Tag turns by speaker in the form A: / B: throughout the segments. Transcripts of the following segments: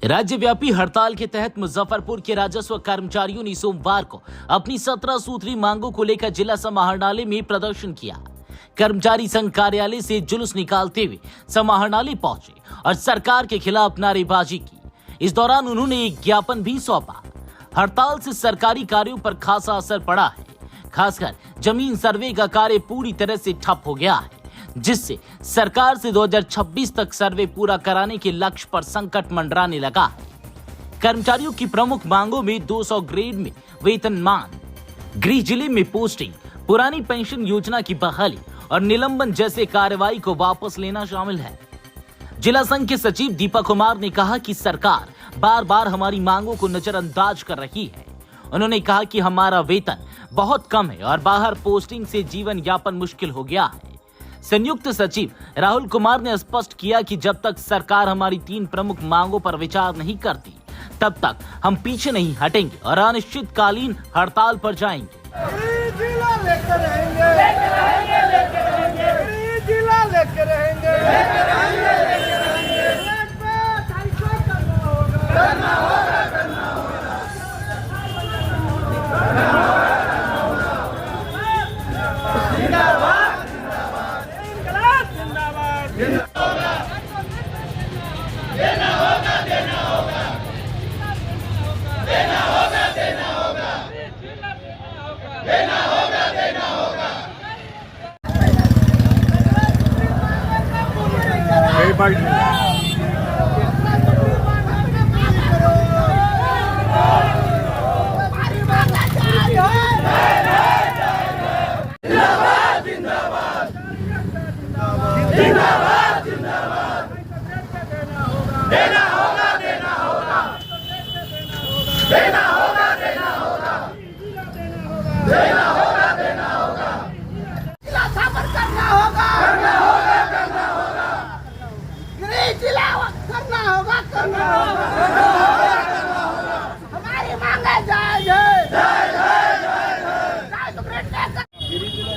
A: राज्यव्यापी हड़ताल के तहत मुजफ्फरपुर के राजस्व कर्मचारियों ने सोमवार को अपनी 17 सूत्री मांगों को लेकर जिला समाहरणालय में प्रदर्शन किया। कर्मचारी संघ कार्यालय से जुलूस निकालते हुए समाहरणालय पहुंचे और सरकार के खिलाफ नारेबाजी की। इस दौरान उन्होंने एक ज्ञापन भी सौंपा। हड़ताल से सरकारी कार्यों पर खासा असर पड़ा है, खासकर जमीन सर्वे का कार्य पूरी तरह से ठप हो गया है, जिससे सरकार से 2026 तक सर्वे पूरा कराने के लक्ष्य पर संकट मंडराने लगा है। कर्मचारियों की प्रमुख मांगों में 200 ग्रेड में वेतनमान, गृह जिले में पोस्टिंग, पुरानी पेंशन योजना की बहाली और निलंबन जैसे कार्रवाई को वापस लेना शामिल है। जिला संघ के सचिव दीपक कुमार ने कहा कि सरकार बार बार हमारी मांगों को नजरअंदाज कर रही है। उन्होंने कहा कि हमारा वेतन बहुत कम है और बाहर पोस्टिंग से जीवन यापन मुश्किल हो गया है। संयुक्त सचिव राहुल कुमार ने स्पष्ट किया कि जब तक सरकार हमारी 3 प्रमुख मांगों पर विचार नहीं करती, तब तक हम पीछे नहीं हटेंगे और अनिश्चितकालीन हड़ताल पर जाएंगे।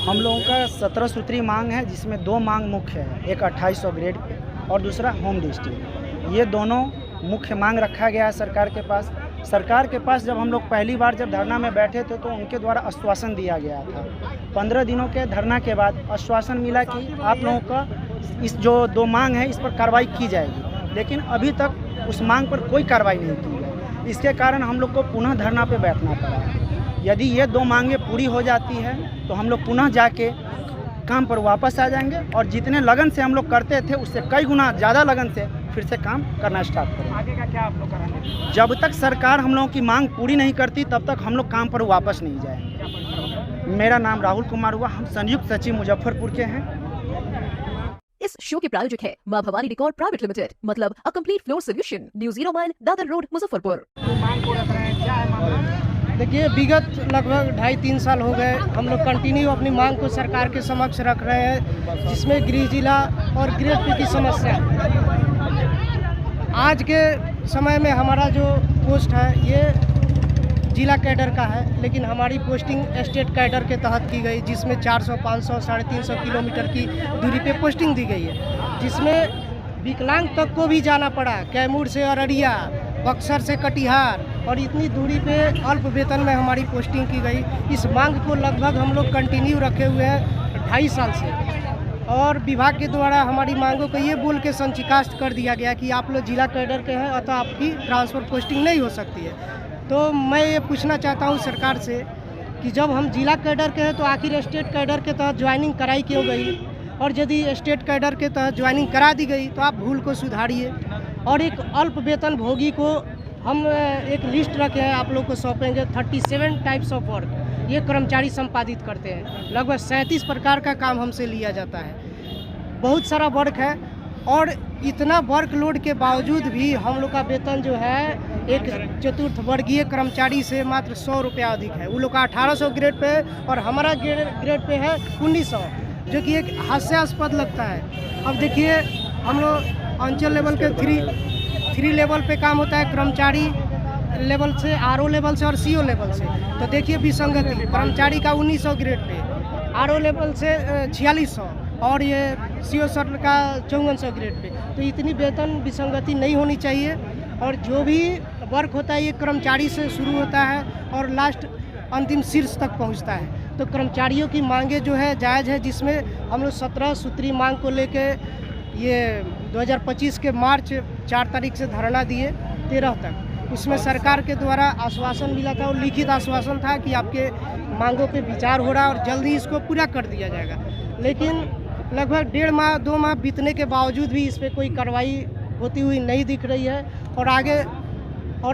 B: हम लोगों का 17 सूत्री मांग है, जिसमें 2 मांग मुख्य है, एक 2800 ग्रेड पे और दूसरा होम डिस्ट्रिक्ट। ये दोनों मुख्य मांग रखा गया है सरकार के पास। सरकार के पास जब हम लोग पहली बार जब धरना में बैठे थे तो उनके द्वारा आश्वासन दिया गया था। 15 दिनों के धरना के बाद आश्वासन मिला कि आप लोगों का इस जो 2 मांग है इस पर कार्रवाई की जाएगी, लेकिन अभी तक उस मांग पर कोई कार्रवाई नहीं की गई। इसके कारण हम लोग को पुनः धरना पे बैठना पड़ा। यदि ये 2 मांगें पूरी हो जाती है तो हम लोग पुनः जाके काम पर वापस आ जाएंगे और जितने लगन से हम लोग करते थे उससे कई गुना ज़्यादा लगन से फिर से काम करना स्टार्ट करेंगे।
C: आगे का क्या आप लोग कराएंगे?
B: जब तक सरकार हम लोगों की मांग पूरी नहीं करती तब तक हम लोग काम पर वापस नहीं जाएंगे। मेरा नाम राहुल कुमार हुआ, हम संयुक्त सचिव मुजफ्फरपुर के हैं।
D: इस शो के प्रायोजक है मां भवानी डेकोर प्राइवेट लिमिटेड, मतलब a complete floor solution, new 0 mile Dadar road Muzaffarpur.
C: मांग को रख रहे हैं, क्या है मामला?
E: देखिए, विगत लगभग 2.5-3 साल हो गए हम लोग कंटिन्यू अपनी मांग को सरकार के समक्ष रख रहे हैं, जिसमें गृह जिला और ग्रेड पे की समस्या। आज के समय में हमारा जो पोस्ट है ये जिला कैडर का है, लेकिन हमारी पोस्टिंग स्टेट कैडर के तहत की गई, जिसमें 400, 500, 350 किलोमीटर की दूरी पे पोस्टिंग दी गई है, जिसमें विकलांग तक को भी जाना पड़ा, कैमूर से अररिया, बक्सर से कटिहार, और इतनी दूरी पे अल्प वेतन में हमारी पोस्टिंग की गई। इस मांग को लगभग हम लोग कंटिन्यू रखे हुए हैं 2.5 साल से, और विभाग के द्वारा हमारी मांगों को ये बोल के संचिकास्ट कर दिया गया कि आप लोग जिला कैडर के हैं अतः आपकी ट्रांसफ़र पोस्टिंग नहीं हो सकती है। तो मैं ये पूछना चाहता हूँ सरकार से कि जब हम जिला कैडर के हैं तो आखिर स्टेट कैडर के तहत ज्वाइनिंग कराई क्यों गई, और यदि स्टेट कैडर के तहत ज्वाइनिंग करा दी गई तो आप भूल को सुधारिए। और एक अल्प वेतन भोगी को हम एक लिस्ट रखे हैं, आप लोग को सौंपेंगे। 37 टाइप्स ऑफ वर्क ये कर्मचारी संपादित करते हैं, लगभग 37 प्रकार का काम हमसे लिया जाता है। बहुत सारा वर्क है और इतना वर्कलोड के बावजूद भी हम लोग का वेतन जो है एक चतुर्थ वर्गीय कर्मचारी से मात्र 100 रुपया अधिक है। वो लोग का 1800 ग्रेड पे है और हमारा ग्रेड पे है 1900, जो कि एक हास्यास्पद लगता है। अब देखिए, हम लोग अंचल लेवल के 3 लेवल पे काम होता है, कर्मचारी लेवल से, आरओ लेवल से और सीओ लेवल से। तो देखिए विसंगति, कर्मचारी का 1900 ग्रेड पे, आरओ लेवल से 4600 और ये सीओ सर का 5400 ग्रेड पे। तो इतनी वेतन विसंगति नहीं होनी चाहिए और जो भी वर्क होता है ये कर्मचारी से शुरू होता है और लास्ट अंतिम शीर्ष तक पहुंचता है। तो कर्मचारियों की मांगे जो है जायज़ है, जिसमें हम लोग 17 सूत्री मांग को लेके ये 2025 के मार्च 4 तारीख से धरना दिए 13 तक। उसमें सरकार के द्वारा आश्वासन मिला था और लिखित आश्वासन था कि आपके मांगों पे विचार हो रहा है और जल्दी इसको पूरा कर दिया जाएगा। लेकिन लगभग 1.5 माह 2 माह बीतने के बावजूद भी इस पर कोई कार्रवाई होती हुई नहीं दिख रही है और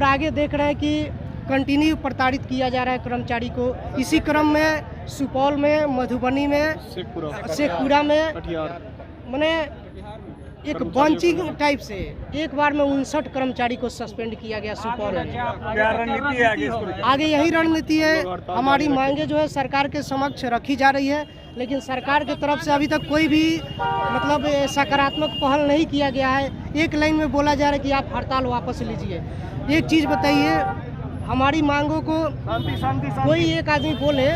E: आगे देख रहे हैं कि कंटिन्यू प्रताड़ित किया जा रहा है कर्मचारी को। इसी क्रम में सुपौल में, मधुबनी में, शेखपुरा में मैंने एक बंचिंग टाइप से एक बार में 59 कर्मचारी को सस्पेंड किया गया सुपौल में।
C: क्या रणनीति है
E: आगे यही रणनीति है। हमारी मांगे जो है सरकार के समक्ष रखी जा रही है, लेकिन सरकार की तरफ से अभी तक कोई भी मतलब सकारात्मक पहल नहीं किया गया है। एक लाइन में बोला जा रहा है कि आप हड़ताल वापस लीजिए। एक चीज़ बताइए, हमारी मांगों को कोई एक आदमी बोले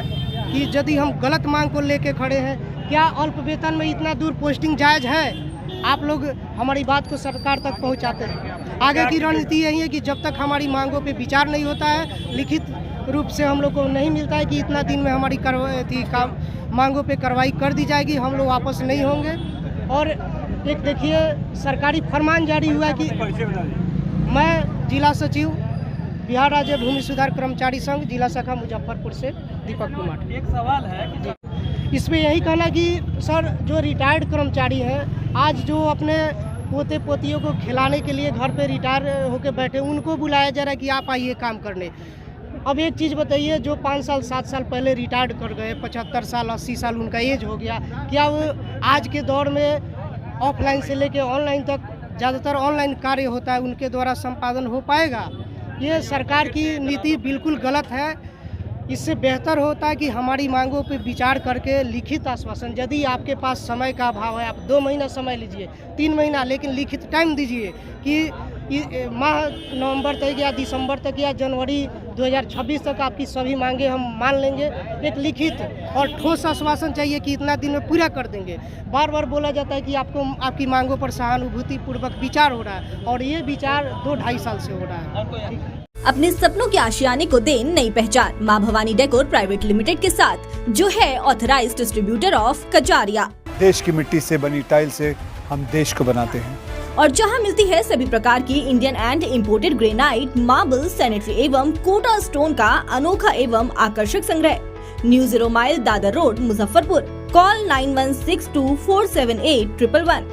E: कि यदि हम गलत मांग को लेके खड़े हैं, क्या अल्प वेतन में इतना दूर पोस्टिंग जायज़ है? आप लोग हमारी बात को सरकार तक पहुंचाते हैं। आगे की रणनीति यही है कि जब तक हमारी मांगों पे विचार नहीं होता है, लिखित रूप से हम लोग को नहीं मिलता है कि इतना दिन में हमारी मांगों पे कार्रवाई कर दी जाएगी, हम लोग वापस नहीं होंगे। और एक देखिए सरकारी फरमान जारी हुआ कि मैं जिला सचिव बिहार राज्य भूमि सुधार कर्मचारी संघ जिला शाखा मुजफ्फरपुर से दीपक कुमार।
C: एक सवाल है
E: इसमें यही कहना कि सर जो रिटायर्ड कर्मचारी हैं, आज जो अपने पोते पोतियों को खिलाने के लिए घर पे रिटायर होकर बैठे, उनको बुलाया जा रहा है कि आप आइए काम करने। अब एक चीज़ बताइए, जो 5 साल 7 साल पहले रिटायर्ड कर गए, 75 साल 80 साल उनका एज हो गया, क्या वो आज के दौर में ऑफलाइन से लेके ऑनलाइन तक ज़्यादातर ऑनलाइन कार्य होता है, उनके द्वारा संपादन हो पाएगा? ये सरकार की नीति बिल्कुल गलत है। इससे बेहतर होता है कि हमारी मांगों पे विचार करके लिखित आश्वासन, यदि आपके पास समय का अभाव है, आप 2 महीना समय लीजिए, 3 महीना, लेकिन लिखित टाइम दीजिए कि माह नवंबर तक या दिसंबर तक या जनवरी 2026 तक आपकी सभी मांगे हम मान लेंगे। एक लिखित और ठोस आश्वासन चाहिए कि इतना दिन में पूरा कर देंगे। बार बार बोला जाता है कि आपकी मांगों पर सहानुभूति पूर्वक विचार हो रहा है, और ये विचार 2-2.5 साल से हो रहा है।
F: अपने सपनों के आशियाने को दे नई पहचान माँ भवानी डेकोर प्राइवेट लिमिटेड के साथ, जो है ऑथराइज्ड डिस्ट्रीब्यूटर ऑफ कजारिया।
G: देश की मिट्टी से बनी टाइल से हम देश को बनाते हैं,
F: और जहां मिलती है सभी प्रकार की Indian and imported granite, marble, sanitary एवं कोटा स्टोन का अनोखा एवं आकर्षक संग्रह। New 0 mile Dadar road, Muzaffarpur. Call 9162478111।